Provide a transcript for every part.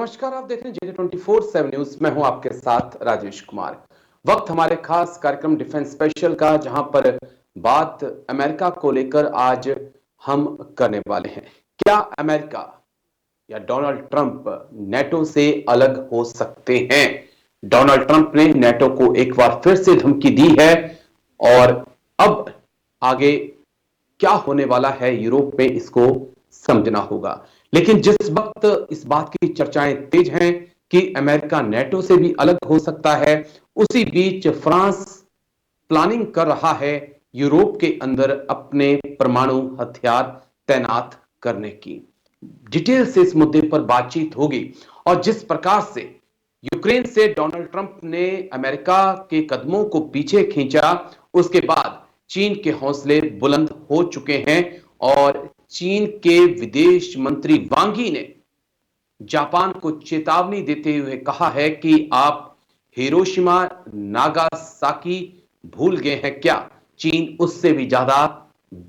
नमस्कार, आप देख रहे हैं JD24/7 न्यूज। मैं हूं आपके साथ राजेश कुमार। वक्त हमारे खास कार्यक्रम डिफेंस स्पेशल का, जहां पर बात अमेरिका को लेकर आज हम करने वाले हैं। क्या अमेरिका या डोनाल्ड ट्रंप नेटो से अलग हो सकते हैं? डोनाल्ड ट्रंप ने नेटो को एक बार फिर से धमकी दी है और अब आगे क्या होने वाला है यूरोप में, इसको समझना होगा। लेकिन जिस वक्त इस बात की चर्चाएं तेज हैं कि अमेरिका नेटो से भी अलग हो सकता है, उसी बीच फ्रांस प्लानिंग कर रहा है यूरोप के अंदर अपने परमाणु हथियार तैनात करने की। डिटेल से इस मुद्दे पर बातचीत होगी और जिस प्रकार से यूक्रेन से डोनाल्ड ट्रंप ने अमेरिका के कदमों को पीछे खींचा, उसके बाद चीन के हौसले बुलंद हो चुके हैं और चीन के विदेश मंत्री वांग यी ने जापान को चेतावनी देते हुए कहा है कि आप हिरोशिमा नागासाकी भूल गए हैं क्या? चीन उससे भी ज्यादा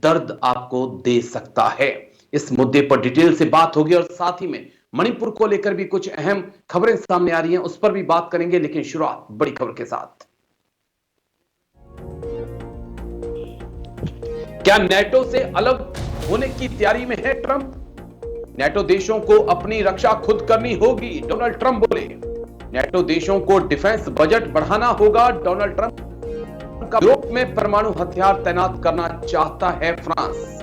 दर्द आपको दे सकता है। इस मुद्दे पर डिटेल से बात होगी और साथ ही में मणिपुर को लेकर भी कुछ अहम खबरें सामने आ रही हैं, उस पर भी बात करेंगे। लेकिन शुरुआत बड़ी खबर के साथ। क्या नेटो से अलग होने की तैयारी में है ट्रंप? नेटो देशों को अपनी रक्षा खुद करनी होगी, डोनाल्ड ट्रंप बोले। नेटो देशों को डिफेंस बजट बढ़ाना होगा, डोनाल्ड ट्रंप का। यूरोप में परमाणु हथियार तैनात करना चाहता है फ्रांस।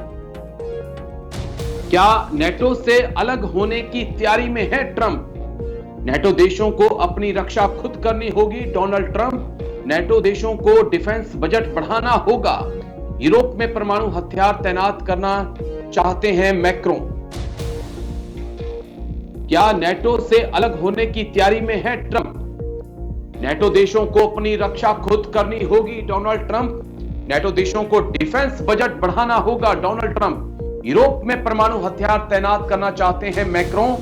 क्या नेटो से अलग होने की तैयारी में है ट्रंप? नेटो देशों को अपनी रक्षा खुद करनी होगी, डोनाल्ड ट्रंप। नेटो देशों को डिफेंस बजट बढ़ाना होगा, यूरोप में परमाणु हथियार तैनात करना चाहते हैं मैक्रों। क्या नेटो से अलग होने की तैयारी में है ट्रंप? नेटो देशों को अपनी रक्षा खुद करनी होगी, डोनाल्ड ट्रंप। नेटो देशों को डिफेंस बजट बढ़ाना होगा, डोनाल्ड ट्रंप। यूरोप में परमाणु हथियार तैनात करना चाहते हैं मैक्रों।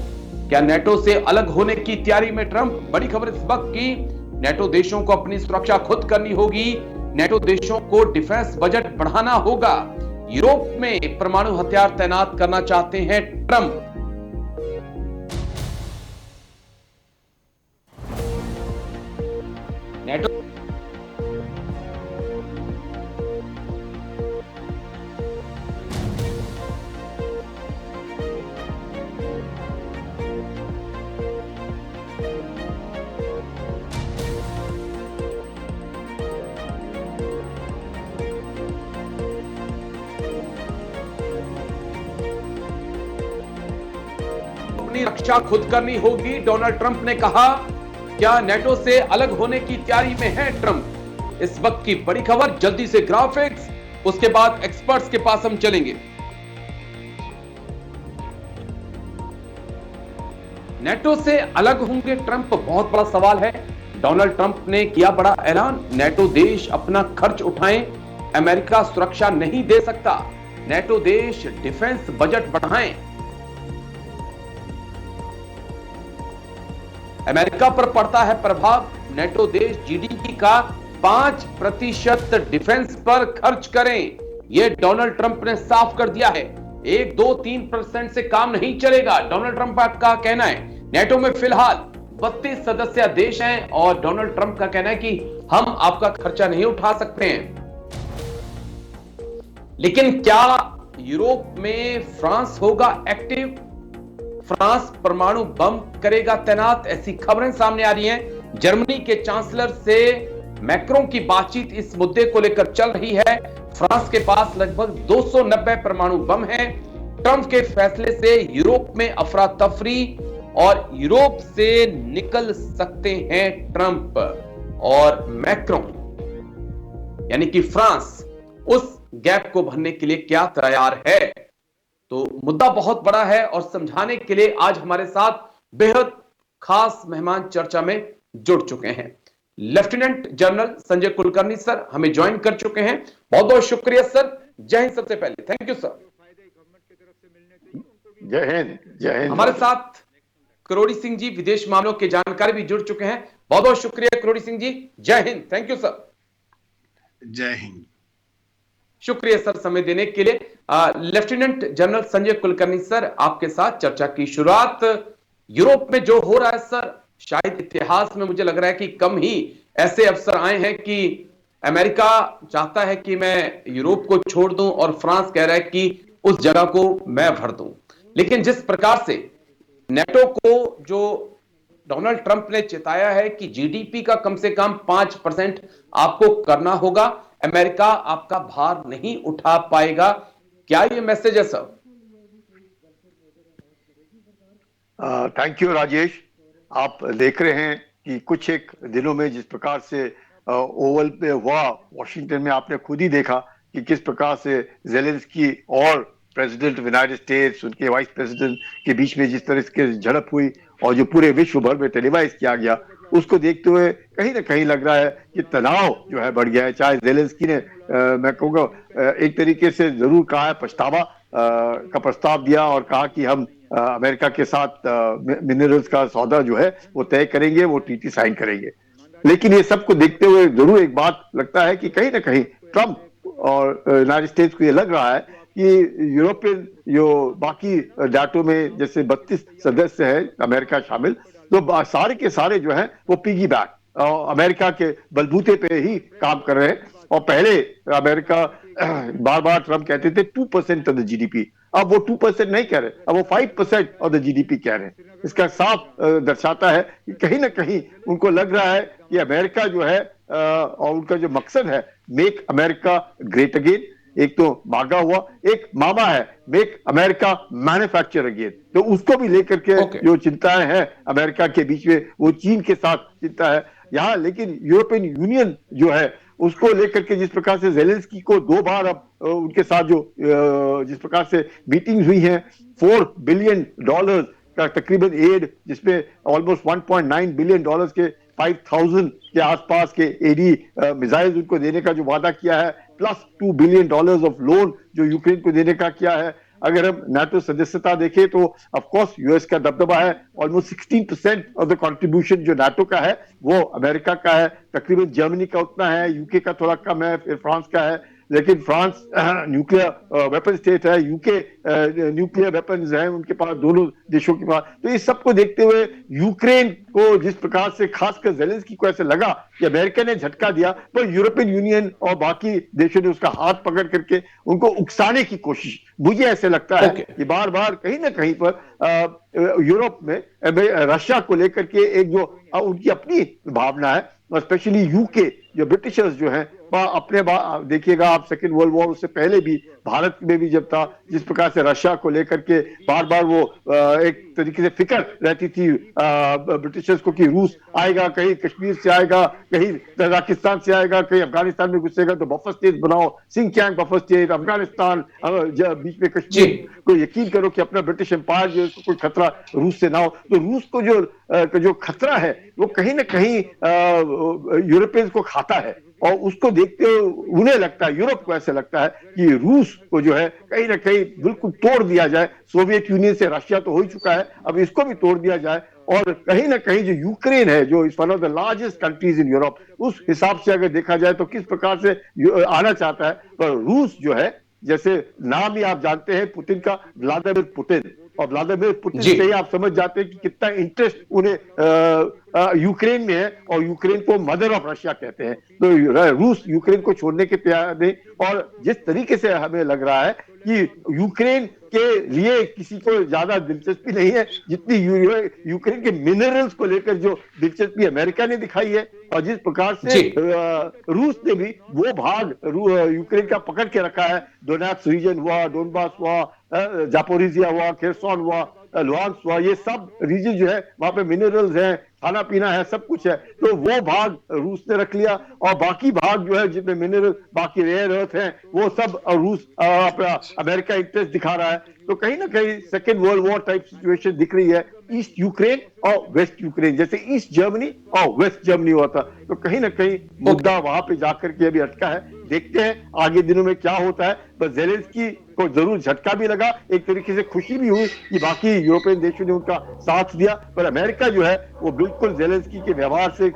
क्या नेटो से अलग होने की तैयारी में ट्रंप? बड़ी खबर इस वक्त की। नेटो देशों को अपनी सुरक्षा खुद करनी होगी, नेटो देशों को डिफेंस बजट बढ़ाना होगा, यूरोप में परमाणु हथियार तैनात करना चाहते हैं ट्रंप। नेटो अपनी रक्षा खुद करनी होगी, डोनाल्ड ट्रंप ने कहा। क्या नेटो से अलग होने की तैयारी में है ट्रंप? इस वक्त की बड़ी खबर। जल्दी से ग्राफिक्स, उसके बाद एक्सपर्ट्स के पास हम चलेंगे। नेटो से अलग होंगे ट्रंप? बहुत बड़ा सवाल है। डोनाल्ड ट्रंप ने किया बड़ा ऐलान, नेटो देश अपना खर्च उठाएं, अमेरिका सुरक्षा नहीं दे सकता, नेटो देश डिफेंस बजट बढ़ाएं। अमेरिका पर पड़ता है प्रभाव, नेटो देश जीडीपी का 5% डिफेंस पर खर्च करें, यह डोनाल्ड ट्रंप ने साफ कर दिया है। 1, 2, 3% से काम नहीं चलेगा, डोनाल्ड ट्रंप का कहना है। नेटो में फिलहाल 32 सदस्य देश हैं और डोनाल्ड ट्रंप का कहना है कि हम आपका खर्चा नहीं उठा सकते हैं। लेकिन क्या यूरोप में फ्रांस होगा एक्टिव? फ्रांस परमाणु बम करेगा तैनात, ऐसी खबरें सामने आ रही हैं। जर्मनी के चांसलर से मैक्रों की बातचीत इस मुद्दे को लेकर चल रही है। फ्रांस के पास लगभग 290 परमाणु बम हैं। ट्रंप के फैसले से यूरोप में अफरा तफरी और यूरोप से निकल सकते हैं ट्रंप और मैक्रों, यानी कि फ्रांस उस गैप को भरने के लिए क्या तैयार है? तो मुद्दा बहुत बड़ा है और समझाने के लिए आज हमारे साथ बेहद खास मेहमान चर्चा में जुड़ चुके हैं। Lieutenant general Sanjay Kulkarni sir हमें ज्वाइन कर चुके हैं। बहुत बहुत शुक्रिया सर। जय हिंद। सबसे पहले थैंक यू सर। जय हिंद। जय हिंद। हमारे साथ करोड़ी सिंह जी विदेश मामलों के जानकार भी जुड़ चुके हैं। बहुत बहुत शुक्रिया करोड़ी सिंह जी। जय हिंद। Thank you sir. जय हिंद। शुक्रिया सर समय देने के लिए। Lieutenant general Sanjay Kulkarni sir, आपके साथ चर्चा की शुरुआत। यूरोप में जो हो रहा है सर, शायद इतिहास में मुझे लग रहा है कि कम ही ऐसे अवसर आए हैं कि अमेरिका चाहता है कि मैं यूरोप को छोड़ दूं और फ्रांस कह रहा है कि उस जगह को मैं भर दूं। लेकिन जिस प्रकार से नेटो को जो डोनाल्ड ट्रंप ने चिताया है कि जीडीपी का कम से कम 5% आपको करना होगा, अमेरिका आपका भार नहीं उठा पाएगा। क्या ये मैसेज है सर? Thank you Rajesh. आप देख रहे हैं कि कुछ एक दिनों में जिस प्रकार से ओवल पे हुआ वॉशिंगटन में, आपने खुद ही देखा कि किस प्रकार से जेलेंस्की और प्रेसिडेंट ऑफ यूनाइटेड स्टेट्स, उनके वाइस प्रेसिडेंट के बीच में जिस तरह की झड़प हुई और जो पूरे विश्व भर में टेलीवाइज किया गया, उसको देखते हुए कहीं ना कहीं लग रहा है कि तनाव जो है बढ़ गया है। चाहे जेलेंस्की ने मैं कहूँगा एक तरीके से जरूर कहा है, पछतावा का प्रस्ताव दिया और कहा कि हम अमेरिका के साथ मिनरल्स का सौदा जो है वो तय करेंगे, वो टीटी साइन करेंगे। लेकिन ये सबको देखते हुए जरूर एक बात लगता है कि कहीं ना कहीं ट्रंप और यूनाइटेड स्टेट्स को ये लग रहा है कि यूरोपियन जो बाकी डाटो में जैसे 32 सदस्य है अमेरिका शामिल, तो सारे के सारे जो है वो पिगी बैक अमेरिका के बलबूते पे ही काम कर रहे हैं। और पहले अमेरिका बार बार ट्रंप कहते थे 2% ऑफ द जीडीपी, अब वो 2% नहीं कह रहे, अब वो 5% ऑफ द जीडीपी कह रहे हैं। इसका साफ दर्शाता है कि कहीं ना कहीं उनको लग रहा है कि अमेरिका जो है और उनका जो मकसद है मेक अमेरिका ग्रेट अगेन, एक तो मागा हुआ, एक मामा है मेक अमेरिका मैन्युफैक्चर अगेन, तो उसको भी लेकर के जो चिंताएं हैं अमेरिका के बीच में, वो चीन के साथ चिंता है यहाँ। लेकिन यूरोपियन यूनियन जो है उसको लेकर के जिस प्रकार से जेलेंस्की को 2 बार अब उनके साथ जो जिस प्रकार से मीटिंग्स हुई हैं, $4 बिलियन का तकरीबन एड, जिसमें ऑलमोस्ट $1.9 बिलियन के 5,000 के आसपास के एडी मिसाइल्स उनको देने का जो वादा किया है, प्लस $2 बिलियन ऑफ लोन जो यूक्रेन को देने का किया है। अगर हम नाटो सदस्यता देखें तो ऑफ कोर्स यूएस का दबदबा है, ऑलमोस्ट 16% ऑफ द कंट्रीब्यूशन जो नाटो का है वो अमेरिका का है, तकरीबन जर्मनी का उतना है, यूके का थोड़ा कम है, फिर फ्रांस का है। लेकिन फ्रांस न्यूक्लियर वेपन स्टेट है, यूके न्यूक्लियर वेपन्स हैं उनके पास, दोनों देशों के पास। तो इस सबको देखते हुए यूक्रेन को जिस प्रकार से खासकर जेलेंस्की को ऐसे लगा कि अमेरिका ने झटका दिया, पर यूरोपियन यूनियन और बाकी देशों ने उसका हाथ पकड़ करके उनको उकसाने की कोशिश, मुझे ऐसे लगता है कि बार बार कहीं ना कहीं पर यूरोप में रशिया को लेकर के एक जो उनकी अपनी भावना है, स्पेशली यूके जो ब्रिटिशर्स जो हैं अपने देखिएगा आप, सेकेंड वर्ल्ड वॉर उससे पहले भी भारत में भी जब था, जिस प्रकार से रशिया को लेकर के बार बार वो एक तरीके से फिक्र रहती थी ब्रिटिशर्स को कि रूस आएगा, कहीं कश्मीर से आएगा, कहीं तजाकिस्तान से आएगा, कहीं अफगानिस्तान में घुसेगा, तो बफर स्टेट बनाओ, सिंकियांग बफर स्टेट, अफगानिस्तान बीच में कश्मीर को यकीन करो कि अपना ब्रिटिश एम्पायर जो कोई खतरा रूस से ना हो। तो रूस को जो खतरा है वो कहीं ना कहीं यूरोपियंस को खाता है, और उसको देखते हुए उन्हें लगता है, यूरोप को ऐसे लगता है कि रूस को जो है कहीं ना कहीं बिल्कुल तोड़ दिया जाए। सोवियत यूनियन से रशिया तो हो ही चुका है, अब इसको भी तोड़ दिया जाए। और कहीं ना कहीं जो यूक्रेन है, जो is one of the largest countries in Europe, उस हिसाब से अगर देखा जाए तो किस प्रकार से आना चाहता है। पर रूस जो है, जैसे नाम ही आप जानते हैं पुतिन का, व्लादिमीर पुतिन, और व्लादिमीर पुतिन से ही आप समझ जाते हैं कि कितना इंटरेस्ट उन्हें यूक्रेन में है, और यूक्रेन को मदर ऑफ रशिया कहते हैं। तो रूस यूक्रेन को छोड़ने के तैयार नहीं, और जिस तरीके से हमें लग रहा है कि यूक्रेन के लिए किसी को ज्यादा दिलचस्पी नहीं है जितनी यूक्रेन के मिनरल्स को लेकर जो दिलचस्पी अमेरिका ने दिखाई है, और जिस प्रकार से रूस ने भी वो भाग यूक्रेन का पकड़ के रखा है। डोनेट्स्क रीजन हुआ, डोनबास हुआ, जापोरिजिया हुआ, खेरसोन हुआ, लुहांस्क हुआ, ये सब रीजन जो है वहां पे मिनरल्स हैं, खाना पीना है, सब कुछ है, तो वो भाग रूस ने रख लिया। और बाकी भाग जो है जिसमें मिनरल, बाकी रेयर अर्थ हैं, वो सब रूस अपना अमेरिका इंटरेस्ट दिखा रहा है। तो कहीं ना कहीं second world war type situation दिख रही है, ईस्ट यूक्रेन और वेस्ट यूक्रेन, जैसे ईस्ट जर्मनी और वेस्ट जर्मनी हुआ था। तो कहीं ना कहीं मुद्दा वहां पे जाकर के अभी अटका है। देखते हैं आगे दिनों में क्या होता है। बस जेलेंस्की को जरूर झटका भी लगा, एक तरीके से खुशी भी हुई कि बाकी यूरोपियन देशों ने उनका साथ दिया, पर अमेरिका जो है वो बिल्कुल जेलेंस्की के व्यवहार से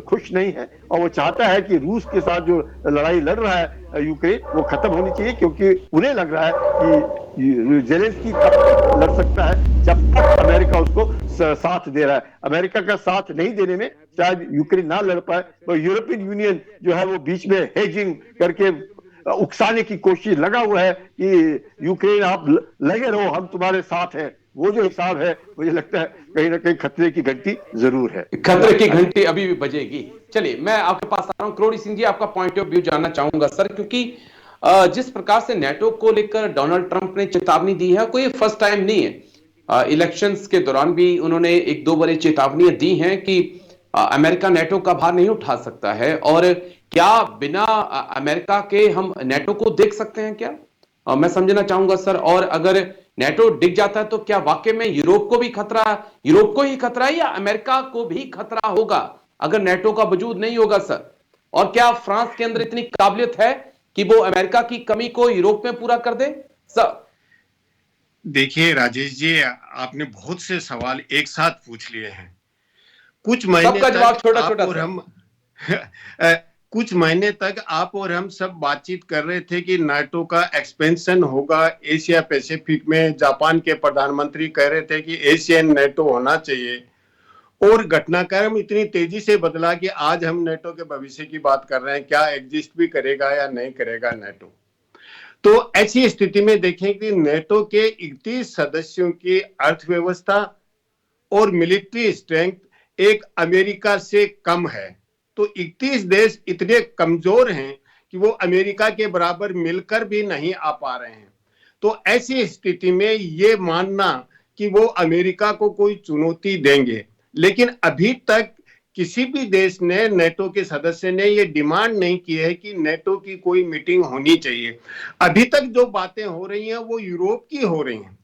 खुश नहीं है, और वो चाहता है कि रूस के साथ जो लड़ाई लड़ रहा है यूक्रेन, वो खत्म होनी चाहिए, क्योंकि उन्हें लग रहा है कि जेलेंस्की कब तक लड़ सकता है जब तक अमेरिका उसको साथ दे रहा है। अमेरिका का साथ नहीं देने में शायद यूक्रेन ना लड़ पाए, तो यूरोपियन यूनियन जो है वो बीच में हेजिंग करके उकसाने की कोशिश लगा हुआ है कि यूक्रेन आप लगे रहो, हम तुम्हारे साथ हैं। वो जो हिसाब है मुझे लगता है कहीं ना कहीं खतरे की घंटी जरूर है। खतरे की घंटी अभी भी बजेगी। चलिए मैं आपके पास आ रहा हूं, करोड़ी सिंह जी, आपका पॉइंट ऑफ व्यू जानना चाहूंगा सर, क्योंकि जिस प्रकार से नेटो को लेकर डोनाल्ड ट्रंप ने चेतावनी दी है, कोई फर्स्ट टाइम नहीं है। इलेक्शंस के दौरान भी उन्होंने एक दो बड़ी चेतावनियां दी हैं कि अमेरिका नेटो का भार नहीं उठा सकता है। और क्या बिना अमेरिका के हम नेटो को देख सकते हैं क्या? मैं समझना चाहूंगा सर। और अगर नेटो डिग जाता है तो क्या वाकई में यूरोप को भी खतरा, यूरोप को ही खतरा है या अमेरिका को भी खतरा होगा अगर नेटो का वजूद नहीं होगा सर? और क्या फ्रांस के अंदर इतनी काबिलियत है कि वो अमेरिका की कमी को यूरोप में पूरा कर दे सर? देखिए राजेश जी, आपने बहुत से सवाल एक साथ पूछ लिए हैं। कुछ महीने सबका जवाब तक छोटा आप छोटा और सर। हम कुछ महीने तक आप और हम सब बातचीत कर रहे थे कि नाटो का एक्सपेंशन होगा एशिया पैसिफिक में। जापान के प्रधानमंत्री कह रहे थे कि एशियन नेटो होना चाहिए, और घटनाक्रम इतनी तेजी से बदला कि आज हम नेटो के भविष्य की बात कर रहे हैं, क्या एग्जिस्ट भी करेगा या नहीं करेगा नेटो। तो ऐसी स्थिति में देखें कि नेटो के 31 सदस्यों की अर्थव्यवस्था और मिलिट्री स्ट्रेंथ एक अमेरिका से कम है। तो 31 देश इतने कमजोर हैं कि वो अमेरिका के बराबर मिलकर भी नहीं आ पा रहे हैं। तो ऐसी स्थिति में ये मानना कि वो अमेरिका को कोई चुनौती देंगे, लेकिन अभी तक किसी भी देश ने, नेटो के सदस्य ने, ये डिमांड नहीं की है कि नेटो की कोई मीटिंग होनी चाहिए। अभी तक जो बातें हो रही हैं वो यूरोप की हो रही हैं।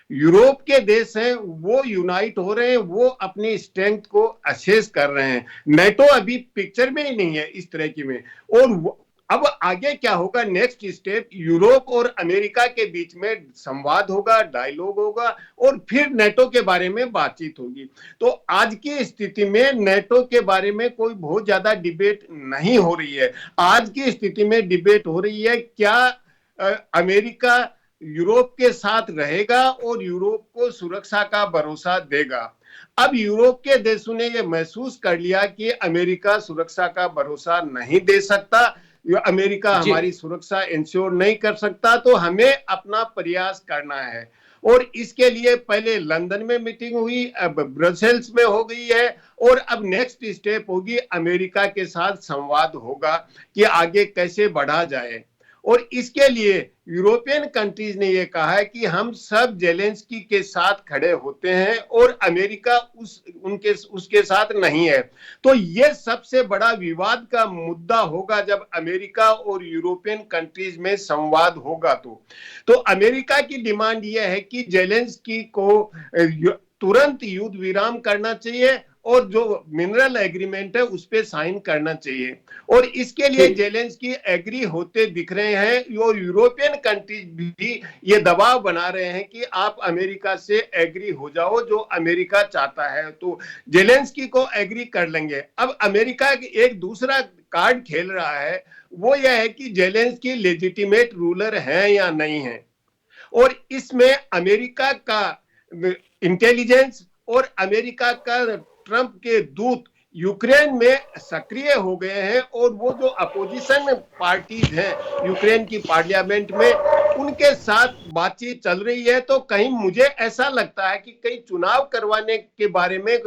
यूरोप के देश हैं वो यूनाइट हो रहे हैं, वो अपनी स्ट्रेंथ को असेस कर रहे हैं। नेटो अभी पिक्चर में ही नहीं है इस तरह की में। और अब आगे क्या होगा, नेक्स्ट स्टेप, यूरोप और अमेरिका के बीच में संवाद होगा, डायलॉग होगा, और फिर नेटो के बारे में बातचीत होगी। तो आज की स्थिति में नेटो के बारे में कोई बहुत ज्यादा डिबेट नहीं हो रही है। आज की स्थिति में डिबेट हो रही है क्या अमेरिका यूरोप के साथ रहेगा और यूरोप को सुरक्षा का भरोसा देगा। अब यूरोप के देशों ने यह महसूस कर लिया कि अमेरिका सुरक्षा का भरोसा नहीं दे सकता, अमेरिका हमारी सुरक्षा इंश्योर नहीं कर सकता, तो हमें अपना प्रयास करना है। और इसके लिए पहले लंदन में मीटिंग हुई, अब ब्रसेल्स में हो गई है, और अब नेक्स्ट स्टेप होगी, अमेरिका के साथ संवाद होगा कि आगे कैसे बढ़ा जाए। और इसके लिए यूरोपियन कंट्रीज ने यह कहा है कि हम सब जेलेंस्की के साथ खड़े होते हैं और अमेरिका उसके साथ नहीं है। तो यह सबसे बड़ा विवाद का मुद्दा होगा जब अमेरिका और यूरोपियन कंट्रीज में संवाद होगा। तो अमेरिका की डिमांड यह है कि जेलेंस्की को तुरंत युद्ध विराम करना चाहिए और जो मिनरल एग्रीमेंट है उस पे साइन करना चाहिए। और इसके लिए जेलेंस्की एग्री होते दिख रहे हैं, और यूरोपियन कंट्रीज भी ये दबाव बना रहे हैं कि आप अमेरिका से एग्री हो जाओ, जो अमेरिका चाहता है तो जेलेंस्की को एग्री कर लेंगे। अब अमेरिका एक दूसरा कार्ड खेल रहा है, वो यह है कि जेलेंस्की लेजिटिमेट रूलर है या नहीं है। और इसमें अमेरिका का इंटेलिजेंस और अमेरिका का ट्रंप के दूत यूक्रेन में सक्रिय हो गए हैं, और वो जो अपोजिशन पार्टीज हैं यूक्रेन की पार्लियामेंट में, उनके साथ बातचीत चल रही है। तो कहीं मुझे ऐसा लगता है कि कहीं चुनाव करवाने के बारे में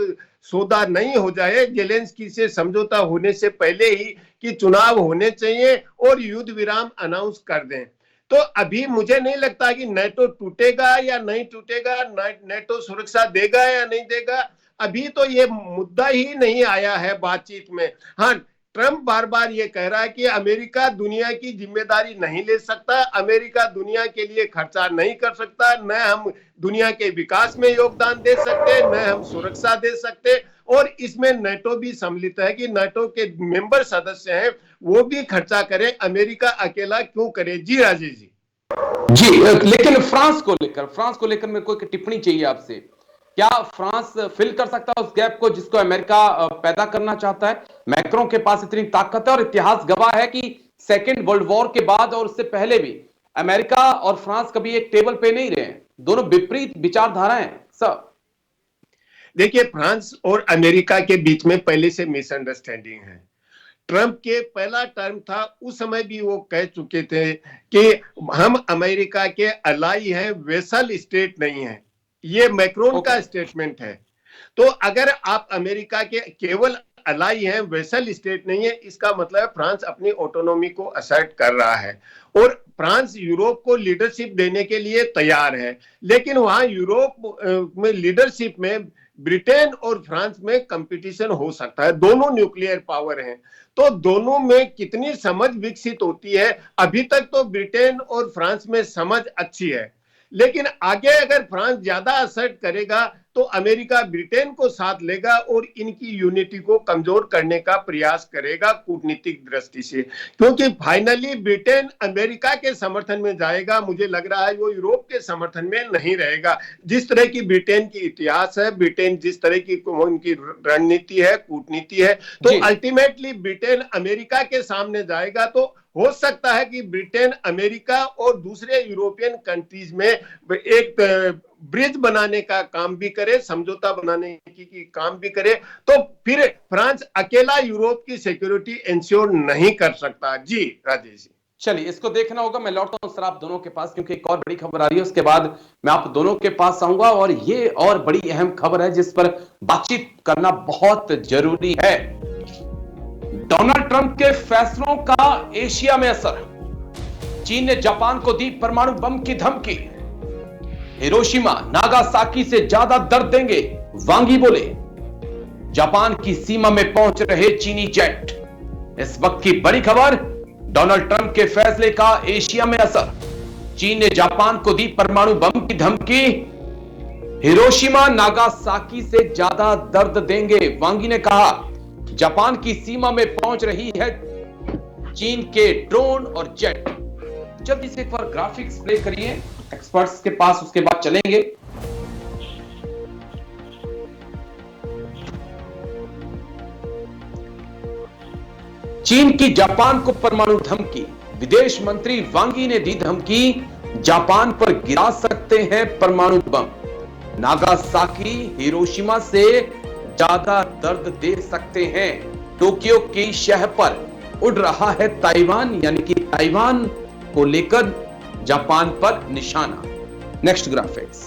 सौदा नहीं हो जाए जेलेंस्की से समझौता होने से पहले ही, कि चुनाव होने चाहिए और युद्ध विराम अनाउंस कर दें। तो अभी मुझे नहीं लगता कि नेटो टूटेगा या नहीं टूटेगा, नेटो सुरक्षा देगा या नहीं देगा, अभी तो ये मुद्दा ही नहीं आया है बातचीत में। हाँ, ट्रंप बार बार ये कह रहा है कि अमेरिका दुनिया की जिम्मेदारी नहीं ले सकता, अमेरिका दुनिया के लिए खर्चा नहीं कर सकता, न हम दुनिया के विकास में योगदान दे सकते, न हम सुरक्षा दे सकते। और इसमें नेटो भी सम्मिलित है कि नेटो के मेंबर सदस्य हैं वो भी खर्चा करें, अमेरिका अकेला क्यों करे। जी राजेश जी, लेकिन फ्रांस को लेकर मेरे को एक टिप्पणी चाहिए आपसे। क्या फ्रांस फिल कर सकता है उस गैप को जिसको अमेरिका पैदा करना चाहता है? मैक्रों के पास इतनी ताकत है और इतिहास गवाह है कि सेकेंड वर्ल्ड वॉर के बाद और उससे पहले भी अमेरिका और फ्रांस कभी एक टेबल पे नहीं रहे, दोनों विपरीत विचारधाराएं सर। देखिए, फ्रांस और अमेरिका के बीच में पहले से मिसअंडरस्टैंडिंग है। ट्रंप के पहला टर्म था, उस समय भी वो कह चुके थे कि हम अमेरिका के अलाई हैं, वेसल स्टेट नहीं है। ये मैक्रोन का स्टेटमेंट है। तो अगर आप अमेरिका के केवल अलाई हैं, वेसल स्टेट नहीं है, इसका मतलब फ्रांस अपनी ऑटोनॉमी को असर्ट कर रहा है और फ्रांस यूरोप को लीडरशिप देने के लिए तैयार है। लेकिन वहां यूरोप में लीडरशिप में ब्रिटेन और फ्रांस में कंपटीशन हो सकता है। दोनों न्यूक्लियर पावर हैं, तो दोनों में कितनी समझ विकसित होती है। अभी तक तो ब्रिटेन और फ्रांस में समझ अच्छी है, लेकिन आगे अगर फ्रांस ज्यादा असर्ट करेगा तो अमेरिका ब्रिटेन को साथ लेगा और इनकी यूनिटी को कमजोर करने का प्रयास करेगा कूटनीतिक दृष्टि से, क्योंकि फाइनली ब्रिटेन अमेरिका के समर्थन में जाएगा। मुझे लग रहा है वो यूरोप के समर्थन में नहीं रहेगा। जिस तरह की ब्रिटेन की इतिहास है, ब्रिटेन जिस तरह की उनकी रणनीति है, कूटनीति है, तो अल्टीमेटली ब्रिटेन अमेरिका के सामने जाएगा। तो हो सकता है कि ब्रिटेन अमेरिका और दूसरे यूरोपियन कंट्रीज में एक ब्रिज बनाने का काम भी करे, समझौता बनाने की काम भी करे, तो फिर फ्रांस अकेला यूरोप की सिक्योरिटी इंश्योर नहीं कर सकता। जी राजेश जी, चलिए इसको देखना होगा। मैं लौटता हूं सर आप दोनों के पास, क्योंकि एक और बड़ी खबर आ रही है, उसके बाद मैं आप दोनों के पास आऊंगा। और ये और बड़ी अहम खबर है जिस पर बातचीत करना बहुत जरूरी है। डोनाल्ड ट्रंप के फैसलों का एशिया में असर। चीन ने जापान को दी परमाणु बम की धमकी। हिरोशिमा नागासाकी से ज्यादा दर्द देंगे, वांग यी बोले। जापान की सीमा में पहुंच रहे चीनी जेट। इस वक्त की बड़ी खबर, डोनाल्ड ट्रंप के फैसले का एशिया में असर। चीन ने जापान को दी परमाणु बम की धमकी। हिरोशिमा नागासाकी से ज्यादा दर्द देंगे, वांग यी ने कहा। जापान की सीमा में पहुंच रही है चीन के ड्रोन और जेट। जल्दी से एक बार ग्राफिक्स प्ले करिए एक्सपर्ट्स के पास, उसके बाद चलेंगे। चीन की जापान को परमाणु धमकी। विदेश मंत्री वांग यी ने दी धमकी, जापान पर गिरा सकते हैं परमाणु बम। नागासाकी हिरोशिमा से ज्यादा दर्द दे सकते हैं। टोक्यो की शहर पर उड़ रहा है ताइवान, यानी कि ताइवान को लेकर जापान पर निशाना। Next graphics.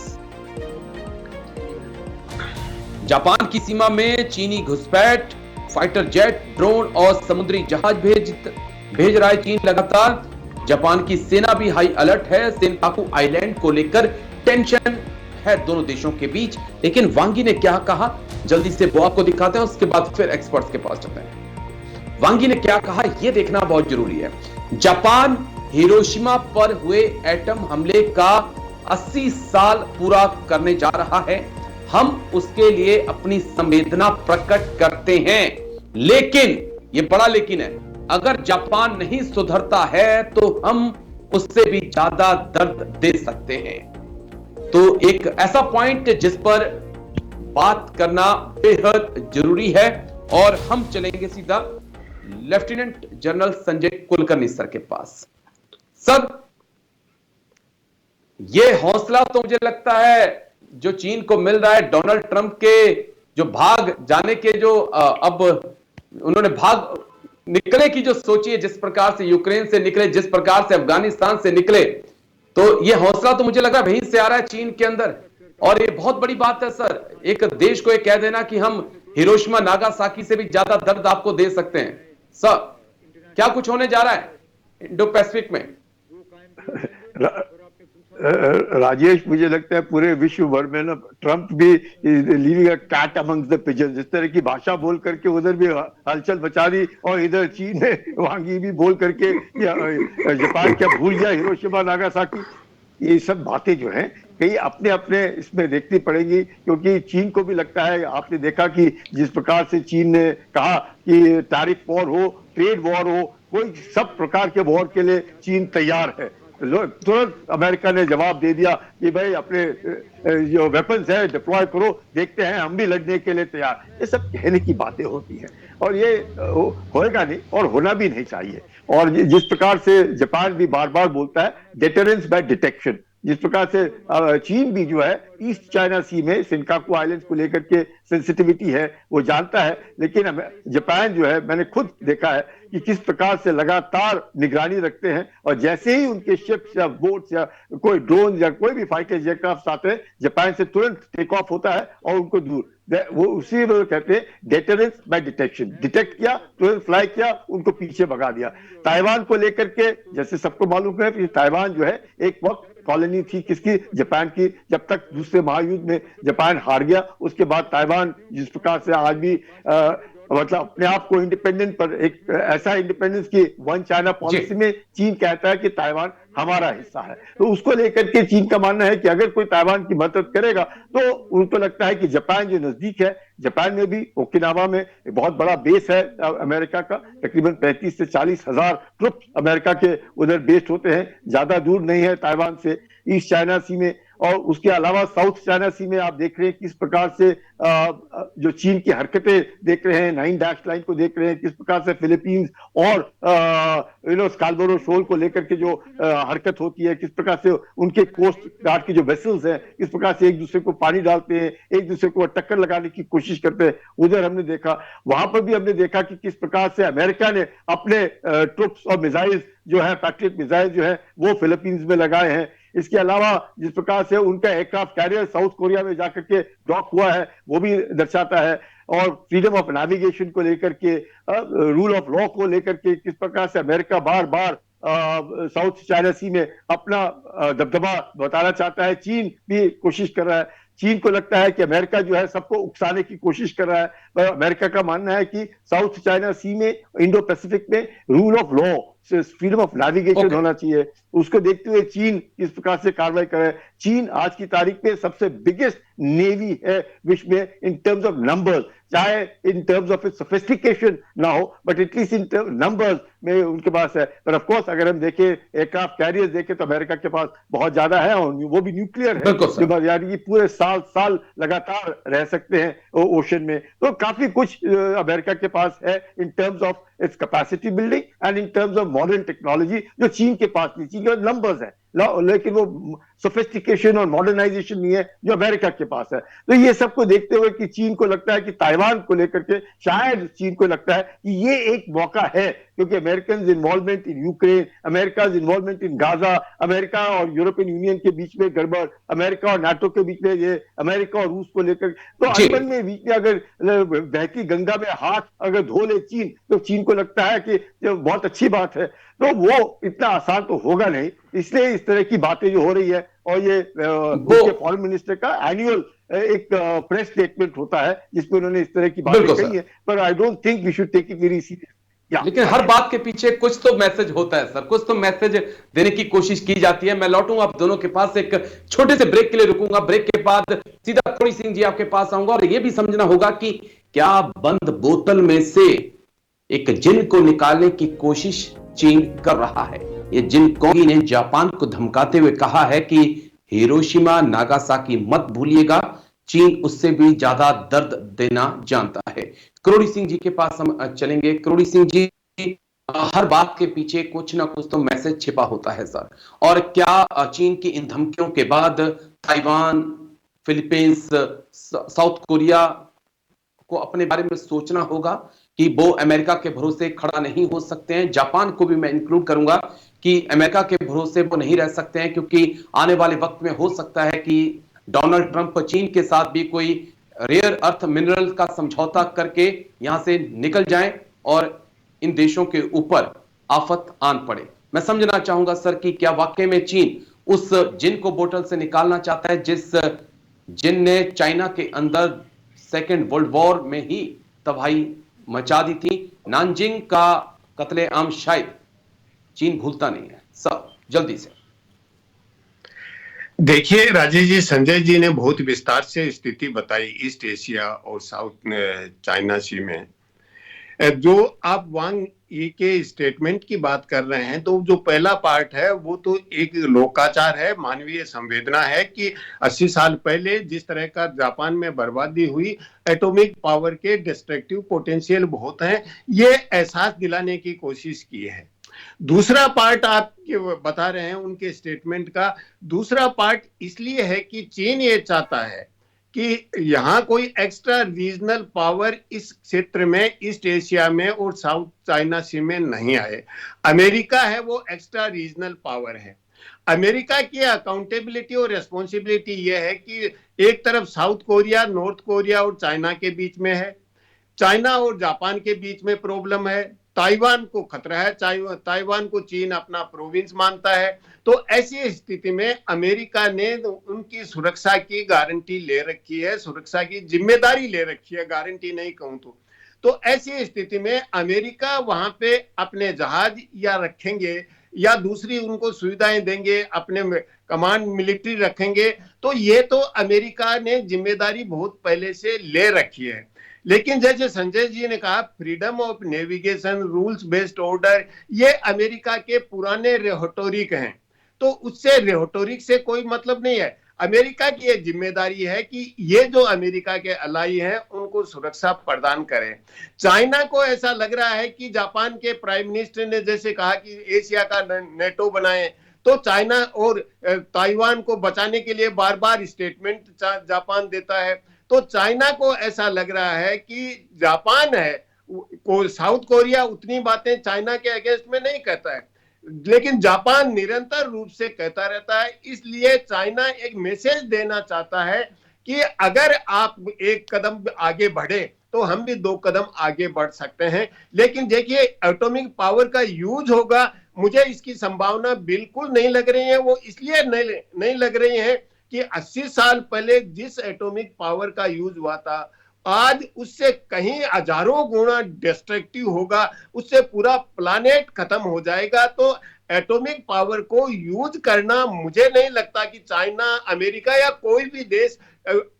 जापान की सीमा में चीनी घुसपैठ, फाइटर जेट, ड्रोन और समुद्री जहाज भेज रहा है चीन लगातार। जापान की सेना भी हाई अलर्ट है। सेनकाकू आइलैंड को लेकर टेंशन है दोनों देशों के बीच। लेकिन वांग यी ने क्या कहा, जल्दी से वो आपको दिखाते हैं, उसके बाद फिर एक्सपर्ट्स के पास चलते हैं। वांग यी ने क्या कहा यह देखना बहुत जरूरी है। जापान हिरोशिमा पर हुए एटम हमले का 80 साल पूरा करने जा रहा है। हम उसके लिए अपनी संवेदना प्रकट करते हैं, लेकिन यह बड़ा लेकिन है, अगर जापान नहीं सुधरता है तो हम उससे भी ज्यादा दर्द दे सकते हैं। तो एक ऐसा पॉइंट जिस पर बात करना बेहद जरूरी है। और हम चलेंगे सीधा lieutenant general Sanjay Kulkarni sir के पास। सर, यह हौसला तो मुझे लगता है जो चीन को मिल रहा है डोनाल्ड ट्रंप के जो भाग जाने के जो अब उन्होंने भाग निकले की जो सोची है, जिस प्रकार से यूक्रेन से निकले, जिस प्रकार से अफगानिस्तान से निकले, तो यह हौसला तो मुझे लगा वहीं से आ रहा है चीन के अंदर। और ये बहुत बड़ी बात है सर, एक देश को यह कह देना कि हम हिरोशिमा नागासाकी से भी ज्यादा दर्द आपको दे सकते हैं। सर, क्या कुछ होने जा रहा है इंडो पैसिफिक में? राजेश, मुझे लगता है पूरे विश्व भर में ना ट्रंप भी living a cat amongst the pigeons. इस तरह की भाषा बोल करके उधर भी हलचल मचा दी और इधर चीन ने वांग यी भी बोल करके जापान क्या भूल गया हिरोशिमा नागासाकी। ये सब बातें जो हैं कहीं अपने अपने इसमें देखनी पड़ेगी, क्योंकि चीन को भी लगता है, आपने देखा कि जिस प्रकार से चीन ने कहा कि टैरिफ वॉर हो, ट्रेड वॉर हो, कोई सब प्रकार के वॉर के लिए चीन तैयार है। तुरंत अमेरिका ने जवाब दे दिया कि भाई अपने जो वेपन्स है डिप्लॉय करो, देखते हैं हम भी लड़ने के लिए तैयार। ये सब कहने की बातें होती हैं और ये होएगा नहीं और होना भी नहीं चाहिए। और जिस प्रकार से जापान भी बार बार बोलता है डेटरेंस बाय डिटेक्शन, जिस प्रकार से चीन भी जो है ईस्ट चाइना सी में सिनकाकू आइलैंड्स को लेकर के सेंसिटिविटी है वो जानता है, लेकिन जापान जो है मैंने खुद देखा है कि किस प्रकार से लगातार निगरानी रखते हैं, और जैसे ही उनके शिप्स या बोट्स या कोई ड्रोन या कोई भी फाइटर जेटक्राफ्ट आते हैं जापान से तुरंत टेक ऑफ होता है और उनको दूर, वो उसी में कहते हैं डेटरेंस बाय डिटेक्शन, डिटेक्ट किया तुरंत फ्लाई किया उनको पीछे भगा दिया। ताइवान को लेकर के जैसे सबको मालूम है कि ताइवान जो है एक वक्त कॉलोनी थी किसकी, जापान की, जब तक दूसरे महायुद्ध में जापान हार गया उसके बाद ताइवान जिस प्रकार से आज भी मतलब अपने आप को इंडिपेंडेंट पर एक ऐसा इंडिपेंडेंस की वन चाइना पॉलिसी में चीन कहता है कि ताइवान हमारा हिस्सा है, तो उसको लेकर के चीन का मानना है कि अगर कोई ताइवान की मदद करेगा तो उनको लगता है कि जापान जो नजदीक है, जापान में भी ओकिनावा में बहुत बड़ा बेस है अमेरिका का, तकरीबन 35 से 40 हजार ट्रुप अमेरिका के उधर बेस्ड होते हैं, ज्यादा दूर नहीं है ताइवान से ईस्ट चाइना सी में। और उसके अलावा साउथ चाइना सी में आप देख रहे हैं किस प्रकार से जो चीन की हरकतें देख रहे हैं, 9 डैश लाइन को देख रहे हैं, किस प्रकार से फिलीपींस और स्कालबोरो शोल को लेकर के जो हरकत होती है, किस प्रकार से उनके कोस्ट गार्ड की जो वेसल्स हैं किस प्रकार से एक दूसरे को पानी डालते हैं, एक दूसरे को टक्कर लगाने की कोशिश करते हैं, उधर हमने देखा। वहां पर भी हमने देखा कि किस प्रकार से अमेरिका ने अपने ट्रुप्स और मिसाइल्स जो है, पैट्रियट मिसाइल जो है वो फिलीपींस में लगाए हैं। इसके अलावा जिस प्रकार से उनका एयरक्राफ्ट कैरियर साउथ कोरिया में जाकर के डॉक हुआ है वो भी दर्शाता है, और फ्रीडम ऑफ नेविगेशन को लेकर के, रूल ऑफ लॉ को लेकर के किस प्रकार से अमेरिका बार बार साउथ चाइना सी में अपना दबदबा बताना चाहता है। चीन भी कोशिश कर रहा है, चीन को लगता है कि अमेरिका जो है सबको उकसाने की कोशिश कर रहा है, पर अमेरिका का मानना है कि साउथ चाइना सी में, इंडो पैसिफिक में rule of law, freedom of navigation होना चाहिए। उसको देखते हुए चीन किस प्रकार से कार्रवाई करे। चीन आज की तारीख में सबसे बिगेस्ट नेवी है विश्व में इन टर्म्स ऑफ नंबर्स, चाहे इन टर्म्स ऑफ सोफिस्टिकेशन ना हो बट एटलीस्ट इन नंबर्स में उनके पास है। पर ऑफ कोर्स अगर हम देखें एयरक्राफ्ट कैरियर्स देखें तो अमेरिका के पास बहुत ज्यादा है, और वो भी न्यूक्लियर है जो यानी कि पूरे साल लगातार रह सकते हैं ओशन में। तो काफी कुछ अमेरिका के पास है in terms of its capacity building and in terms of modern technology, जो चीन के पास नहीं। चीन के पास नंबर्स है लेकिन वो सोफिस्टिकेशन और मॉडर्नाइजेशन नहीं है जो अमेरिका के पास है। तो ये सबको देखते हुए कि चीन को लगता है कि ताइवान को लेकर के शायद चीन को लगता है कि ये एक मौका है, क्योंकि American involvement in Ukraine, America involvement in Gaza, America और यूरोपियन यूनियन के बीच में गड़बड़, अमेरिका और नाटो के बीच में ये, अमेरिका और रूस को लेकर, तो अंदर में बीच में अगर बहती गंगा में हाथ अगर धो ले चीन, तो चीन को लगता है कि बहुत अच्छी बात है। तो वो इतना आसान तो होगा नहीं, इसलिए इस तरह की बातें जो हो रही है, और ये उनके फॉरेन मिनिस्टर का एनुअल एक प्रेस स्टेटमेंट होता है जिसमें उन्होंने इस तरह की बातें कही है, पर I don't think we should take it very serious. लेकिन हर बात के पीछे कुछ तो मैसेज होता है सर, कुछ तो मैसेज देने की कोशिश की जाती है। मैं लौटूंगा आप दोनों के पास, एक छोटे से ब्रेक के लिए रुकूंगा, ब्रेक के बाद सीधा करोड़ी सिंह जी आपके पास आऊंगा, और यह भी समझना होगा कि क्या बंद बोतल में से एक जिन को निकालने की कोशिश चीन कर रहा है। ये जिन कोंगी ने जापान को धमकाते हुए कहा है कि हिरोशिमा नागासाकी मत भूलिएगा, चीन उससे भी ज्यादा दर्द देना जानता है। करोड़ी सिंह जी के पास हम चलेंगे। करोड़ी सिंह जी, हर बात के पीछे कुछ ना कुछ तो मैसेज छिपा होता है सर, और क्या चीन की इन धमकियों के बाद ताइवान, फिलीपींस, साउथ कोरिया को अपने बारे में सोचना होगा कि वो अमेरिका के भरोसे खड़ा नहीं हो सकते हैं। जापान को भी मैं इंक्लूड करूंगा कि अमेरिका के भरोसे वो नहीं रह सकते हैं, क्योंकि आने वाले वक्त में हो सकता है कि डोनाल्ड ट्रंप चीन के साथ भी कोई रेयर अर्थ मिनरल का समझौता करके यहां से निकल जाएं और इन देशों के ऊपर आफत आन पड़े। मैं समझना चाहूंगा सर कि क्या वाकई में चीन उस जिन को बोतल से निकालना चाहता है जिस जिन ने चाइना के अंदर सेकेंड वर्ल्ड वॉर में ही तबाही मचा दी थी। नानजिंग का कत्लेआम शायद चीन भूलता नहीं है। सब जल्दी से देखिए राजेश जी, संजय जी ने बहुत विस्तार से स्थिति बताई ईस्ट एशिया और साउथ चाइना सी में। जो आप वांग ई के स्टेटमेंट की बात कर रहे हैं, तो जो पहला पार्ट है वो तो एक लोकाचार है, मानवीय संवेदना है कि 80 साल पहले जिस तरह का जापान में बर्बादी हुई, एटॉमिक पावर के डिस्ट्रक्टिव पोटेंशियल बहुत हैं, ये एहसास दिलाने की कोशिश की है। दूसरा पार्ट आप बता रहे हैं उनके स्टेटमेंट का, दूसरा पार्ट इसलिए है कि चीन ये चाहता है कि यहाँ कोई एक्स्ट्रा रीजनल पावर इस क्षेत्र में, ईस्ट एशिया में और साउथ चाइना सी में नहीं आए। अमेरिका है वो एक्स्ट्रा रीजनल पावर है। अमेरिका की अकाउंटेबिलिटी और रेस्पॉन्सिबिलिटी ये है कि एक तरफ साउथ कोरिया, नॉर्थ कोरिया और चाइना के बीच में है, चाइना और जापान के बीच में प्रॉब्लम है, ताइवान को खतरा है, ताइवान को चीन अपना प्रोविंस मानता है। तो ऐसी स्थिति में अमेरिका ने उनकी सुरक्षा की गारंटी ले रखी है, सुरक्षा की जिम्मेदारी ले रखी है, गारंटी नहीं कहूं तो ऐसी स्थिति में अमेरिका वहां पे अपने जहाज या रखेंगे या दूसरी उनको सुविधाएं देंगे, अपने कमांड मिलिट्री रखेंगे, तो ये तो अमेरिका ने जिम्मेदारी बहुत पहले से ले रखी है। लेकिन जैसे संजय जी ने कहा, freedom of navigation, rules based order, ये अमेरिका के पुराने रेटोरिक हैं, तो उससे रेटोरिक से कोई मतलब नहीं है। अमेरिका की एक जिम्मेदारी है कि ये जो अमेरिका के अलाई हैं उनको सुरक्षा प्रदान करें। चाइना को ऐसा लग रहा है कि जापान के प्राइम मिनिस्टर ने जैसे कहा कि एशिया का नेटो बनाए, तो चाइना और ताइवान को बचाने के लिए बार बार स्टेटमेंट जापान देता है। तो चाइना को ऐसा लग रहा है कि जापान है को साउथ कोरिया उतनी बातें चाइना के अगेंस्ट में नहीं कहता है, लेकिन जापान निरंतर रूप से कहता रहता है। इसलिए चाइना एक मैसेज देना चाहता है कि अगर आप एक कदम आगे बढ़े तो हम भी 2 कदम आगे बढ़ सकते हैं। लेकिन देखिए, एटॉमिक पावर का यूज होगा, मुझे इसकी संभावना बिल्कुल नहीं लग रही है। वो इसलिए नहीं लग रही है कि 80 साल पहले जिस एटॉमिक पावर का यूज हुआ था, आज उससे कहीं हजारों गुना डिस्ट्रक्टिव होगा, उससे पूरा प्लानेट खत्म हो जाएगा। तो एटॉमिक पावर को यूज करना, मुझे नहीं लगता कि चाइना, अमेरिका या कोई भी देश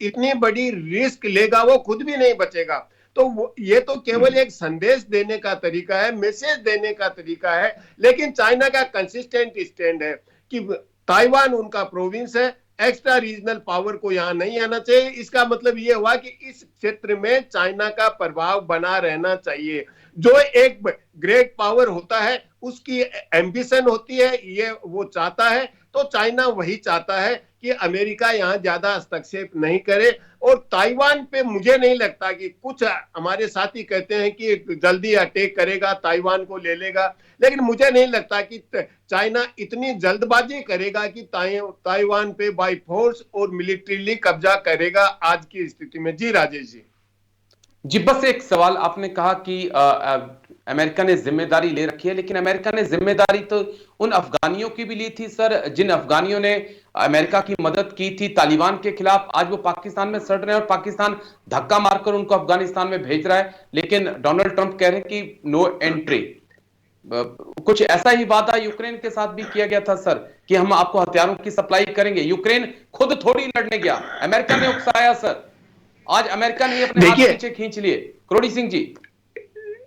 इतनी बड़ी रिस्क लेगा, वो खुद भी नहीं बचेगा। तो ये तो केवल एक संदेश देने का तरीका है, मैसेज देने का तरीका है। लेकिन चाइना का कंसिस्टेंट स्टैंड है कि ताइवान उनका प्रोविंस है, एक्स्ट्रा रीजनल पावर को यहां नहीं आना चाहिए। इसका मतलब यह हुआ कि इस क्षेत्र में चाइना का प्रभाव बना रहना चाहिए। जो एक ग्रेट पावर होता है उसकी एम्बिशन होती है, ये वो चाहता है। तो चाइना वही चाहता है कि अमेरिका यहां ज्यादा हस्तक्षेप नहीं करे। और ताइवान पे मुझे नहीं लगता कि, कुछ हमारे साथी कहते हैं कि जल्दी अटैक करेगा, ताइवान को ले लेगा, लेकिन मुझे नहीं लगता कि चाइना इतनी जल्दबाजी करेगा कि ताइवान पे बाय फोर्स और मिलिट्रीली कब्जा करेगा आज की स्थिति में। जी राजेश जी। बस एक सवाल, आपने कहा कि अमेरिका ने जिम्मेदारी ले रखी है, लेकिन अमेरिका ने जिम्मेदारी तो उन अफगानियों की भी ली थी सर, जिन अफगानियों ने अमेरिका की मदद की थी तालिबान के खिलाफ। आज वो पाकिस्तान में सड़ रहे हैं और पाकिस्तान धक्का मारकर उनको अफगानिस्तान में भेज रहा है, लेकिन डोनाल्ड ट्रंप कह रहे हैं कि नो एंट्री। कुछ ऐसा ही वादा यूक्रेन के साथ भी किया गया था सर कि हम आपको हथियारों की सप्लाई करेंगे। यूक्रेन खुद थोड़ी लड़ने गया, अमेरिका ने उकसाया सर। आज अमेरिका ने अपने हाथ पीछे खींच लिए। करोड़ी सिंह जी,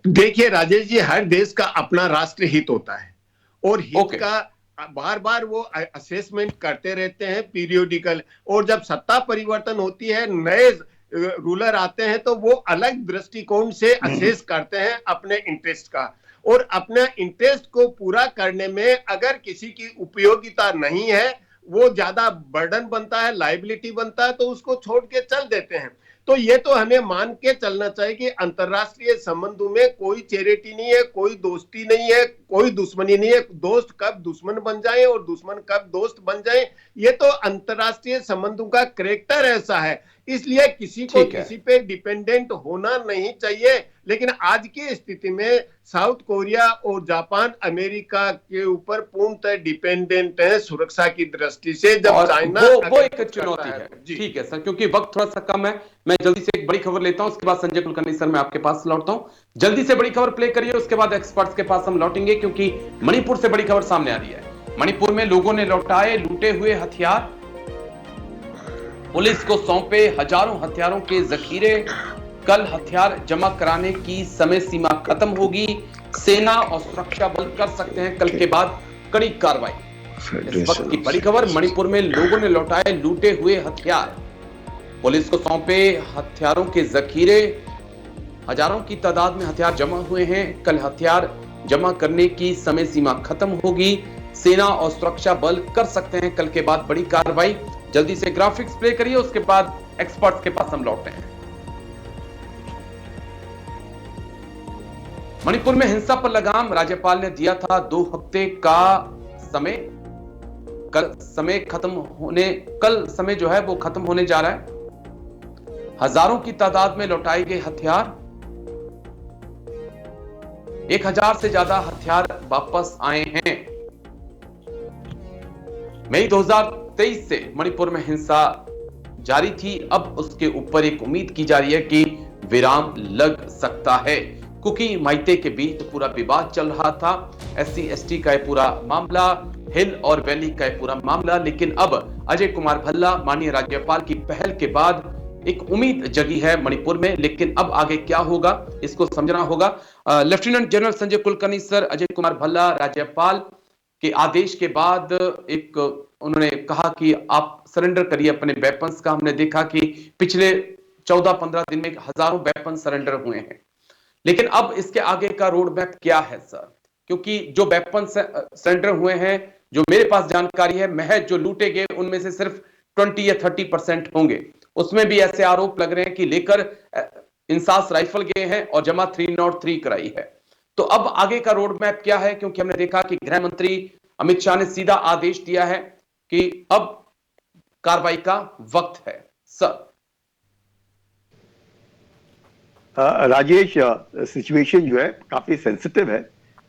देखिए राजेश जी, हर देश का अपना राष्ट्र हित होता है और हित का बार बार वो असेसमेंट करते रहते हैं पीरियोडिकल। और जब सत्ता परिवर्तन होती है, नए रूलर आते हैं, तो वो अलग दृष्टिकोण से असेस करते हैं अपने इंटरेस्ट का। और अपने इंटरेस्ट को पूरा करने में अगर किसी की उपयोगिता नहीं है, वो ज्यादा बर्डन बनता है, लायबिलिटी बनता है, तो उसको छोड़ के चल देते हैं। तो ये तो हमें मान के चलना चाहिए कि अंतरराष्ट्रीय संबंधों में कोई चैरिटी नहीं है, कोई दोस्ती नहीं है, कोई दुश्मनी नहीं है। दोस्त कब दुश्मन बन जाए और दुश्मन कब दोस्त बन जाए, ये तो अंतरराष्ट्रीय संबंधों का कैरेक्टर ऐसा है। इसलिए किसी को किसी पे डिपेंडेंट होना नहीं चाहिए। लेकिन आज की स्थिति में साउथ कोरिया और जापान अमेरिका के ऊपर पूर्णतः डिपेंडेंट है सुरक्षा की दृष्टि से। जब चाइना वो एक चुनौती है। ठीक है सर, क्योंकि वक्त थोड़ा सा कम है, मैं जल्दी से एक बड़ी खबर लेता हूं, उसके बाद संजय कुलकर्णी सर मैं आपके पास लौटता हूं। जल्दी से बड़ी खबर प्ले करिए, उसके बाद एक्सपर्ट्स के पास हम लौटेंगे, क्योंकि मणिपुर से बड़ी खबर सामने आ रही है। मणिपुर में लोगों ने लौटाए लूटे हुए हथियार, पुलिस को सौंपे हजारों हथियारों के जखीरे। कल हथियार जमा कराने की समय सीमा खत्म होगी। सेना और सुरक्षा बल कर सकते हैं कल के बाद कड़ी कार्रवाई। इस वक्त की बड़ी खबर, मणिपुर में लोगों ने लौटाए लूटे हुए हथियार, पुलिस को सौंपे हथियारों के जखीरे। हजारों की तादाद में हथियार जमा हुए हैं। कल हथियार जमा करने की समय सीमा खत्म होगी। सेना और सुरक्षा बल कर सकते हैं कल के बाद बड़ी कार्रवाई। जल्दी से ग्राफिक्स प्ले करिए, उसके बाद एक्सपर्ट्स के पास हम लौटते हैं। मणिपुर में हिंसा पर लगाम, राज्यपाल ने दिया था 2 हफ्ते का समय। कल समय जो है वो खत्म होने जा रहा है। हजारों की तादाद में लौटाए गए हथियार, 1000 से ज्यादा हथियार वापस आए हैं। मई 2023 से मणिपुर में हिंसा जारी थी। अब उसके ऊपर एक उम्मीद की जा रही है कि विराम लग सकता है। कुकी माइते के बीच पूरा विवाद चल रहा था। SC ST का पूरा मामला, हिल और वैली का पूरा मामला। लेकिन अब अजय कुमार भल्ला माननीय राज्यपाल की पहल के बाद एक उम्मीद जगी है मणिपुर में। लेकिन अब आगे क्या होगा इसको समझना होगा। Lieutenant general Sanjay Kulkarni sir, Ajay Kumar Bhalla राज्यपाल के आदेश के बाद एक उन्होंने कहा कि आप सरेंडर करिए अपने वेपन्स का। हमने देखा कि पिछले 14-15 दिन में हजारों वेपन सरेंडर हुए हैं। लेकिन अब इसके आगे का रोड मैप क्या है सर? क्योंकि जो वेपन सरेंडर हुए हैं, जो मेरे पास जानकारी है, महज जो लूटे गए उनमें से सिर्फ 20 या 30% होंगे। उसमें भी ऐसे आरोप लग रहे हैं कि लेकर इंसास राइफल गए हैं और जमा 303 कराई है। तो अब आगे का रोड मैप क्या है? क्योंकि हमने देखा कि गृह मंत्री अमित शाह ने सीधा आदेश दिया है कि अब कार्रवाई का वक्त है। सर राजेश, सिचुएशन जो है काफी सेंसिटिव है,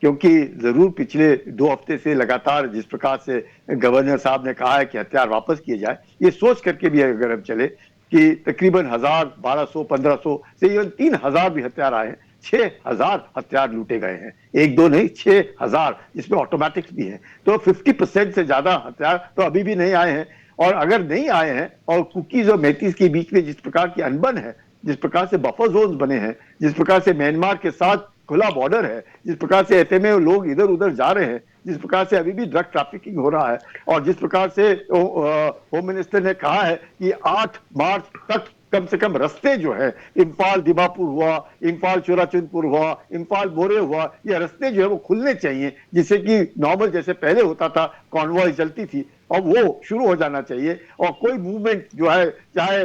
क्योंकि जरूर पिछले 2 हफ्ते से लगातार जिस प्रकार से गवर्नर साहब ने कहा है कि हथियार वापस किए जाए, ये सोच करके भी अगर हम चले कि तकरीबन 1000, 1200, 1500 से इवन 3000 भी हथियार आए हैं। 6000 हथियार लूटे गए हैं, 1-2 नहीं, 6000, जिसमें ऑटोमेटिक्स भी है। तो 50% से ज्यादा हथियार तो अभी भी नहीं आए हैं। और अगर नहीं आए हैं और कुकीज और मेथीज के बीच में जिस प्रकार की अनबन है, जिस प्रकार से बफर जोन बने हैं, जिस प्रकार से म्यांमार के साथ खुला बॉर्डर है, जिस प्रकार से ऐसे में लोग इधर उधर जा रहे हैं, जिस प्रकार से अभी भी ड्रग ट्रैफिकिंग हो रहा है, और जिस प्रकार से होम मिनिस्टर ने कहा है कि 8 मार्च तक कम से कम रास्ते जो है, इम्फाल दीमापुर हुआ, इम्फाल चोराचंदपुर हुआ, इम्फाल बोरे हुआ, ये रास्ते जो है वो खुलने चाहिए, जिससे कि नॉर्मल जैसे पहले होता था कॉन्वॉय चलती थी, और वो शुरू हो जाना चाहिए। और कोई मूवमेंट जो है, चाहे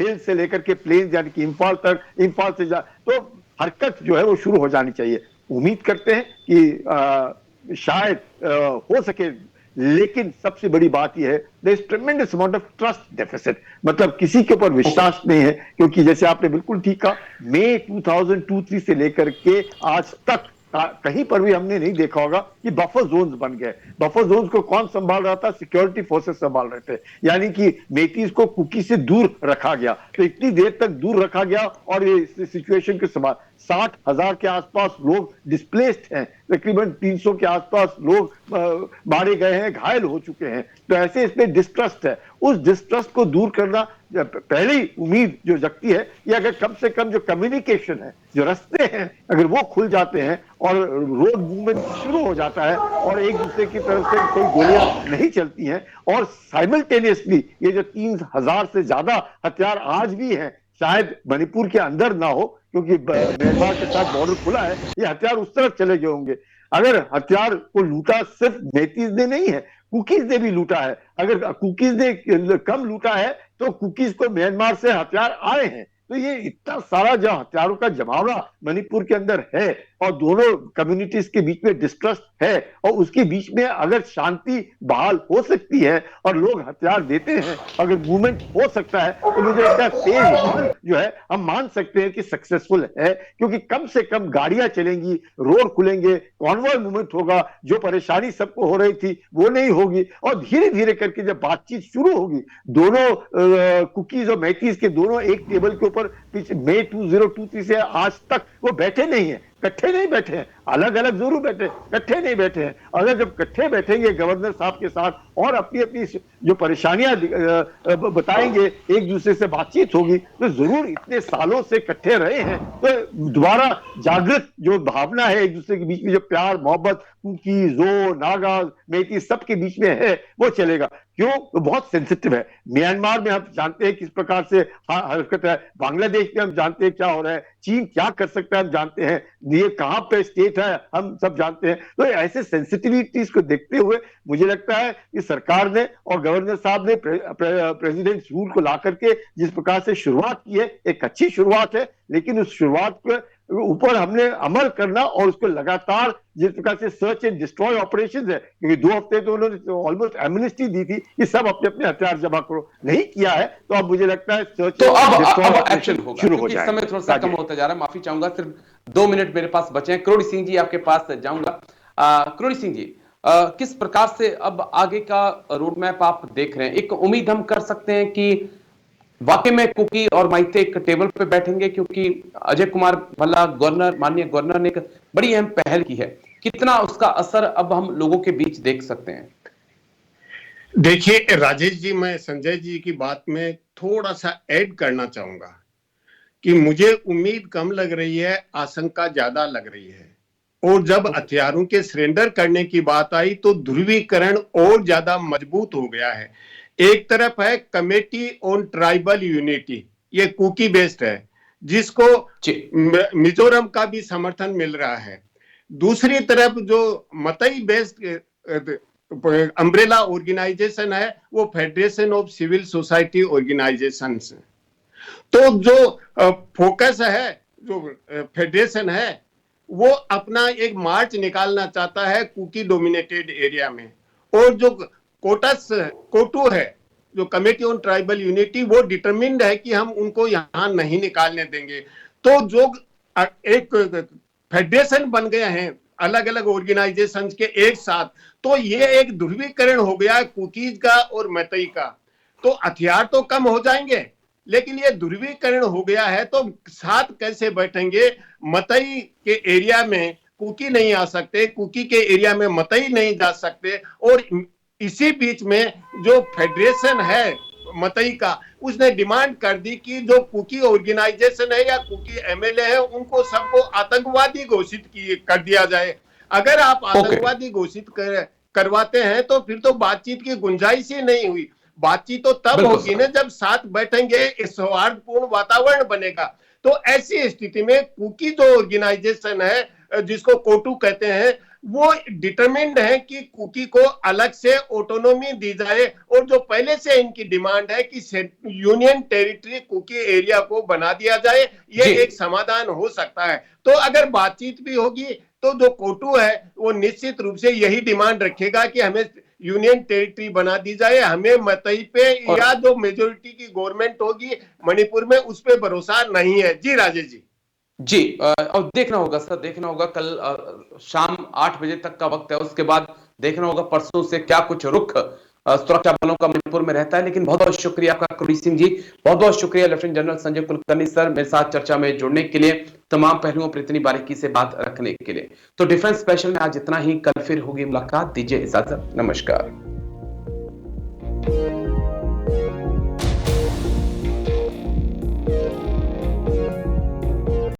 हिल से लेकर के प्लेन यानी कि इम्फाल तक, इम्फाल से तो हरकत जो है वो शुरू हो जानी चाहिए। उम्मीद करते हैं कि शायद हो सके। लेकिन सबसे बड़ी बात यह है, there is tremendous amount of trust deficit, मतलब किसी के ऊपर विश्वास नहीं है। क्योंकि जैसे आपने बिल्कुल ठीक कहा, मई 2023 से लेकर के आज तक कहीं पर भी हमने नहीं देखा होगा कि बफर जोन्स बन गए। बफर जोन्स को कौन संभाल रहा था? सिक्योरिटी फोर्सेस संभाल रहे थे, यानी कि मेथीज को कुकी से दूर रखा गया। तो इतनी देर तक दूर रखा गया और ये सिचुएशन के संभाल 60,000 के आसपास लोग डिस्प्लेस्ड हैं, तकरीबन 300 के आसपास लोग मारे गए हैं, घायल हो चुके हैं। तो ऐसे इसमें डिस्ट्रस्ट है। उस डिस्ट्रस्ट को दूर करना पहली उम्मीद जो जगती है, ये अगर कम से कम जो कम्युनिकेशन है, जो रास्ते हैं, अगर वो खुल जाते हैं और रोड मूवमेंट शुरू हो जाता है और एक दूसरे की तरफ से कोई गोलियां नहीं चलती हैं, और साइमल्टेनियसली ये जो 3000 से ज्यादा हथियार आज भी हैं, शायद मणिपुर के अंदर ना हो क्योंकि म्यांमार के साथ बॉर्डर खुला है, ये हथियार उस तरफ चले गए होंगे। अगर हथियार को लूटा सिर्फ मेथीज ने नहीं है, कुकीज ने भी लूटा है। अगर कुकीज ने कम लूटा है तो कुकीज को म्यांमार से हथियार आए हैं। तो ये इतना सारा जो हथियारों का जमावड़ा मणिपुर के अंदर है और दोनों कम्युनिटीज के बीच में डिस्ट्रस्ट है, और उसके बीच में अगर शांति बहाल हो सकती है और लोग हथियार देते हैं, अगर मूवमेंट हो सकता है, तो मुझे लगता है तेज जो है हम मान सकते हैं कि सक्सेसफुल है। क्योंकि कम से कम गाड़ियां चलेंगी, रोड खुलेंगे, कॉन्वॉय मूवमेंट होगा, जो परेशानी सबको हो रही थी वो नहीं होगी। और धीरे धीरे करके जब बातचीत शुरू होगी, दोनों कुकीज और मैथीज के दोनों एक टेबल के ऊपर मई 2023 से आज तक वो बैठे नहीं है, इकट्ठे नहीं बैठे हैं, अलग अलग जरूर बैठे, इकट्ठे नहीं बैठे हैं। अगर जब इकट्ठे बैठेंगे गवर्नर साहब के साथ और अपनी अपनी जो परेशानियां बताएंगे, एक दूसरे से बातचीत होगी, तो जरूर इतने सालों से इकट्ठे रहे हैं तो दोबारा जागृत जो भावना है एक दूसरे के बीच में, जो प्यार मोहब्बत कुकी, जो नागा, मेथी सबके बीच में है, वो चलेगा। क्यों? तो बहुत सेंसिटिव है। म्यांमार में हम जानते हैं किस प्रकार से हरकत है, बांग्लादेश में हम जानते हैं क्या हो रहा है, चीन क्या कर सकता है हम जानते हैं, ये कहां पे स्टेट स्टेट है, हम सब जानते हैं। तो ऐसे सेंसिटिविटीज को देखते हुए मुझे लगता है कि सरकार ने और गवर्नर साहब ने प्रेसिडेंट रूल को ला करके जिस प्रकार से शुरुआत की है, एक अच्छी शुरुआत है, लेकिन उस शुरुआत के ऊपर हमने अमल करना और उसको लगातार जिस प्रकार से सर्च एंड डिस्ट्रॉय ऑपरेशंस है, क्योंकि 2 हफ्ते तो उन्होंने ऑलमोस्ट एमनेस्टी दी थी कि सब अपने अपने हथियार जमा करो, नहीं किया है। तो अब मुझे लगता है सर्च तो एंड डिस्ट्रॉय अब ऑपरेशन एक्शन होगा, शुरू हो क्योंकि जाएगा। समय थोड़ा सा कम होता जा रहा है, माफी चाहूंगा, सिर्फ 2 मिनट मेरे पास बचे हैं। करोड़ी सिंह जी आपके पास जाऊंगा। करोड़ी सिंह जी, किस प्रकार से अब आगे का रोड मैप आप देख रहे हैं? एक उम्मीद हम कर सकते हैं कि वाकई में कुकी और माइते एक टेबल पे बैठेंगे, क्योंकि अजय कुमार भल्ला गवर्नर, माननीय गवर्नर ने एक बड़ी अहम पहल की है, कितना उसका असर अब हम लोगों के बीच देख सकते हैं? देखिए राजेश जी, मैं संजय जी की बात में थोड़ा सा ऐड करना चाहूंगा कि मुझे उम्मीद कम लग रही है, आशंका ज्यादा लग रही है। और जब हथियारों के सरेंडर करने की बात आई तो ध्रुवीकरण और ज्यादा मजबूत हो गया है। एक तरफ है कमेटी ऑन ट्राइबल यूनिटी, ये कुकी बेस्ड है, जिसको मिजोरम का भी समर्थन मिल रहा है। दूसरी तरफ जो मतई बेस्ड अम्ब्रेला ऑर्गेनाइजेशन है, वो federation of civil society organisations. तो जो फोकस है, जो फेडरेशन है, वो अपना एक मार्च निकालना चाहता है कुकी डोमिनेटेड एरिया में। और जो कोटू है, जो कमेटी ऑन ट्राइबल यूनिटी, वो डिटरमिन्ड है कि हम उनको यहां नहीं निकालने देंगे। तो जो एक फेडरेशन बन गए हैं अलग अलग ऑर्गेनाइजेशंस के एक साथ, तो ये एक ध्रुवीकरण हो गया कुकीज का और मैतई का। तो हथियार तो कम हो जाएंगे, लेकिन ये ध्रुवीकरण हो गया है, तो साथ कैसे बैठेंगे? मतई के एरिया में कुकी नहीं आ सकते, कुकी के एरिया में मतई नहीं जा सकते। और इसी बीच में जो फेडरेशन है मतई का, उसने डिमांड कर दी कि जो कुकी ऑर्गेनाइजेशन है या कुकी एमएलए है, उनको सबको आतंकवादी घोषित कर दिया जाए। अगर आप आतंकवादी घोषित करवाते हैं तो फिर तो बातचीत की गुंजाइश ही नहीं हुई। बातचीत तो तब होगी ना जब साथ बैठेंगे, सौहार्दपूर्ण वातावरण बनेगा। तो ऐसी स्थिति में कुकी जो ऑर्गेनाइजेशन है, जिसको कोटू कहते हैं, वो डिटरमिन्ड है कि कुकी को अलग से ऑटोनॉमी दी जाए। और जो पहले से इनकी डिमांड है कि यूनियन टेरिटरी कुकी एरिया को बना दिया जाए, ये एक समाधान हो सकता है। तो अगर बातचीत भी होगी तो जो कोटू है वो निश्चित रूप से यही डिमांड रखेगा कि हमें यूनियन टेरिटरी बना दी जाए, हमें मतई पे या जो मेजोरिटी की गवर्नमेंट होगी मणिपुर में, उस पे भरोसा नहीं है। जी राजेश जी। जी, और देखना होगा सर, देखना होगा कल शाम 8 बजे तक का वक्त है, उसके बाद देखना होगा परसों से क्या कुछ रुख सुरक्षा बलों का मणिपुर में रहता है। लेकिन बहुत बहुत शुक्रिया आपका करोड़ी सिंह जी, बहुत बहुत शुक्रिया lieutenant general Sanjay Kulkarni sir, मेरे साथ चर्चा में जुड़ने के लिए, तमाम पहलुओं पर इतनी बारीकी से बात रखने के लिए। तो डिफेंस स्पेशल में आज इतना ही, कल फिर होगी मुलाकात, दीजिए इजाजत, नमस्कार।